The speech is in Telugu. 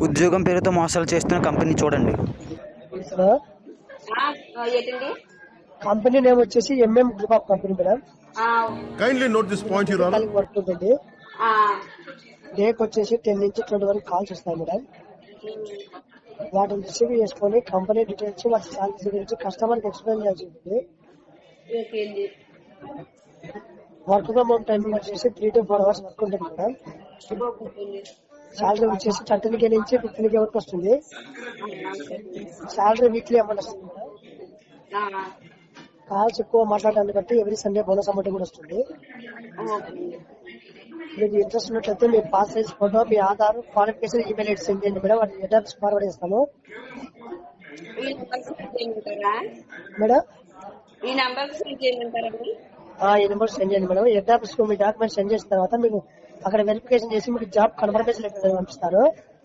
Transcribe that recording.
ఉద్యోగం పేరుతో మోసాలు చేస్తున్న కంపెనీ చూడండి. హలో, ఏంటండి? కంపెనీ నేమ్ వచ్చేసి MM group of company madam. Kindly note this point, Your Honor. Work ఉంటుంది. డేకి వచ్చేసి 10 నుంచి 20 వరకు కాల్స్ వస్తాయి మేడం. వాటిని రిసీవ్ చేసుకొని కంపెనీ డీటెయిల్స్ వాటి సాలరీ గురించి కస్టమర్ కి ఎక్స్ప్లెయిన్ చేయాల్సి ఉంటుంది. ఓకే అండి. వర్క్ ఫ్రమ్ హోమ్ టైమింగ్ వచ్చేసి 3 to 4 hours వర్క్ ఉంటుంది మేడం. సాలరీ వచ్చేసి 13K నుంచి 15K వరకు వస్తుంది. సాలరీ వీక్లీ అమౌంట్ వస్తుంది మేడం. కాల్స్ ఎక్కువ మాట్లాడడాన్ని బట్టి ఎవ్రీ సండే బోనస్ అమౌంట్ కూడా వస్తుంది. మీకు ఇంట్రెస్ట్ ఉన్నట్లయితే మీ పాస్ సైజ్ ఫోటో, మీ Aadhaar, qualification, email ID send చేయండి మేడం. వాటి అడ్రస్ ఫార్వర్డ్ చేస్తాము మేడం. ఈ నంబర్ సెండ్ చేయమంటారండి? ఈ నెంబర్ సెండ్ చేయండి మేడం. హెడ్ ఆఫీస్ కు మీ డాక్యుమెంట్ సెండ్ చేసిన తర్వాత మీకు అక్కడ వెరిఫికేషన్ చేసి మీకు జాబ్ కన్ఫర్మేషన్ లెటర్ పంపిస్తారు.